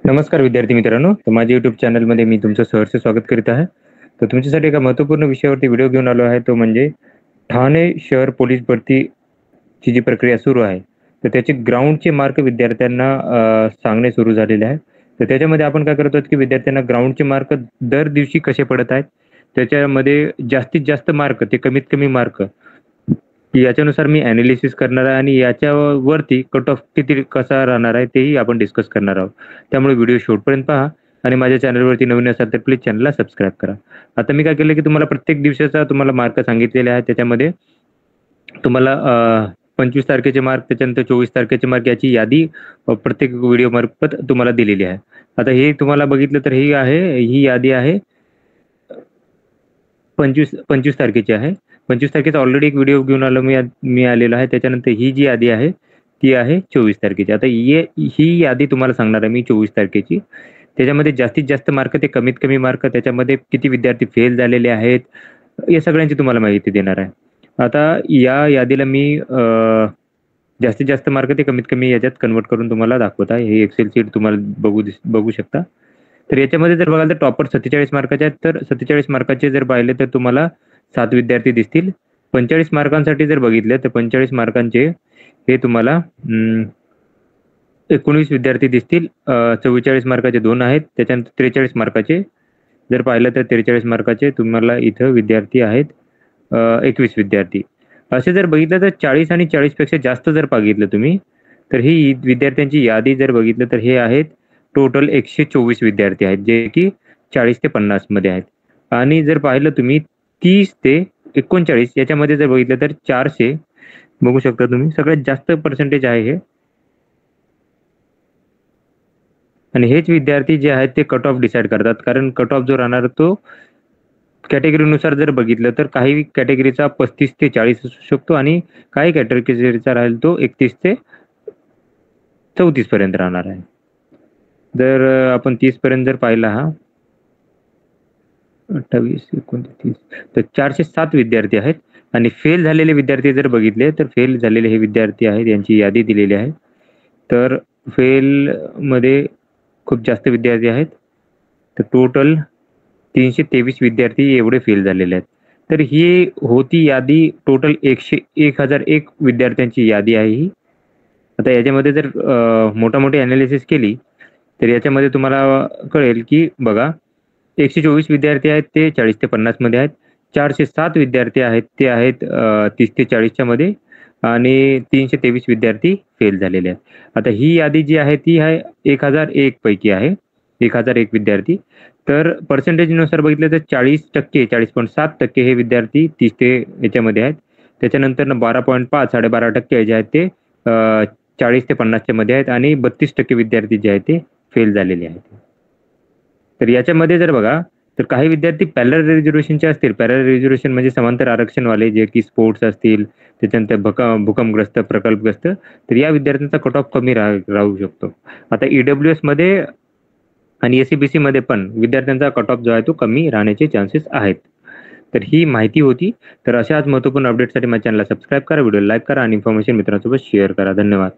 नमस्कार विद्यार्थी मित्रांनो, तर माझ्या YouTube चॅनलमध्ये मी तुमचं सहर्ष स्वागत करीत आहे. तर तुमच्यासाठी एका महत्त्वपूर्ण विषयावरती व्हिडिओ घेऊन आलो आहे, तो म्हणजे ठाणे शहर पोलीस भरतीची जी प्रक्रिया सुरू आहे, तर त्याचे ग्राउंडचे मार्क विद्यार्थ्यांना सांगणे सुरू झालेले आहे. तर त्याच्यामध्ये आपण काय करतो की विद्यार्थ्यांना ग्राउंडचे मार्क दर दिवशी कसे पडत आहेत, त्याच्यामध्ये जास्तीत जास्त मार्क ते कमीत कमी मार्क याच्यानुसार मी ॲनालिसिस करणार आहे आणि याच्यावरती कट ऑफ किती कसा राहणार आहे तेही आपण डिस्कस करणार आहोत. त्यामुळे व्हिडिओ शेवटपर्यंत पहा आणि माझ्या चॅनलवरती नवीन असाल तर प्लीज चॅनलला सबस्क्राईब करा. आता मी काय केलं की तुम्हाला प्रत्येक दिवसाचा तुम्हाला मार्क सांगितलेले आहे. त्याच्यामध्ये तुम्हाला 25 तारखेचे मार्क, त्याच्यानंतर 24 तारखेचे मार्क याची यादी प्रत्येक व्हिडिओ मार्फत तुम्हाला दिलेली आहे. आता हे तुम्हाला बघितलं तर ही यादी आहे 25 तारखेची आहे. 25 तारखेचा ऑलरेडी एक व्हिडिओ घेऊन आलो मी आलेलो आहे. त्याच्यानंतर ही जी यादी आहे ती आहे 24 तारखेची. आता ही यादी तुम्हाला सांगणार आहे मी 24 तारखेची. त्याच्यामध्ये जास्तीत जास्त मार्क ते कमीत कमी मार्क, त्याच्यामध्ये किती विद्यार्थी फेल झालेले आहेत, या सगळ्यांची तुम्हाला माहिती देणार आहे. आता या यादीला मी जास्तीत जास्त मार्क ते कमीत कमी याच्यात कन्वर्ट करून तुम्हाला दाखवत आहे. हे एक्सेल शीट तुम्हाला बघू शकता. तर याच्यामध्ये जर बघाल तर टॉपर 47 मार्काचे आहेत. तर 47 मार्काचे जर पाहिले तर तुम्हाला 7 विद्यार्थी दिसतील. 45 मार्कांसाठी जर बघितले तर 45 मार्कांचे हे तुम्हाला 19 विद्यार्थी दिसतील. 44 मार्काचे 2 आहेत. त्याच्यानंतर 43 मार्काचे जर पाहिलं तर 43 मार्काचे तुम्हाला इथं विद्यार्थी आहेत 21 विद्यार्थी. असे जर बघितलं तर 40 आणि 40 पेक्षा जास्त जर बघितलं तुम्ही, तर ही विद्यार्थ्यांची यादी जर बघितलं तर हे आहेत टोटल 124 विद्यार्थी आहेत, जे की 40 ते 50 मध्ये आहेत. आणि जर पाहिलं तुम्ही 30 ते 39 याच्यामध्ये जर बघितलं तर 400 बघू शकता तुम्ही, सगळ्यात जास्त पर्सेंटेज आहे हे. आणि हेच विद्यार्थी जे आहेत ते कट ऑफ डिसाईड करतात, कारण कट ऑफ जो राहणार तो कॅटेगरीनुसार जर बघितलं तर काही कॅटेगरीचा 35 ते 40 असू शकतो आणि काही कॅटेगरीचा राहील तो 31 ते 34 पर्यंत राहणार आहे. जर आपण 30 पर्यंत जर पाहिला, हा 28 29 तर 407 विद्यार्थी आहेत. आणि फेल झालेले विद्यार्थी जर बघितले तर फेल झालेले हे विद्यार्थी आहेत, यांची यादी दिलेली आहे. तर फेल मध्ये खूप जास्त विद्यार्थी आहेत. तर टोटल 323 विद्यार्थी एवढे फेल झालेले आहेत. तर ही होती यादी टोटल 1001 विद्यार्थ्यांची यादी आहे ही. आता याच्यामध्ये जर मोठी ॲनालिसिस केली तर याच्यामध्ये तुम्हाला कळेल की बघा, 124 विद्यार्थी आहेत ते 40 ते 50 मध्ये आहेत. 407 विद्यार्थी आहेत ते आहेत 30 ते 40च्या मध्ये आणि 323 विद्यार्थी फेल झालेले आहेत. आता ही यादी जी आहे ती आहे 1001 पैकी आहे, 1001 विद्यार्थी. तर पर्सेंटेजनुसार बघितलं तर 40%, 40.7% हे विद्यार्थी 30 ते याच्यामध्ये आहेत. त्याच्यानंतर 12.5, 12.5% जे आहेत ते 40 ते 50च्या मध्ये आहेत आणि 32% विद्यार्थी जे आहेत ते फेल झालेले आहेत. तर याच्यामध्ये जर बघा तर काही विद्यार्थी पॅरलल रिझर्वेशनचे असतील. पॅरलल रिझर्वेशन म्हणजे समांतर आरक्षणवाले, जे की स्पोर्ट्स असतील, त्याच्यानंतर भूकंपग्रस्त, प्रकल्पग्रस्त, तर या विद्यार्थ्यांचा कट ऑफ कमी राहू शकतो. आता EWS मध्ये आणि SCBC मध्ये पण विद्यार्थ्यांचा कट ऑफ जो आहे तो कमी राहण्याचे चान्सेस आहेत. तर ही माहिती होती. तर अशाच महत्त्वपूर्ण अपडेटसाठी माझ्या चॅनलला सबस्क्राईब करा, व्हिडिओ लाईक करा आणि इन्फॉर्मेशन मित्रांसोबत शेअर करा. धन्यवाद.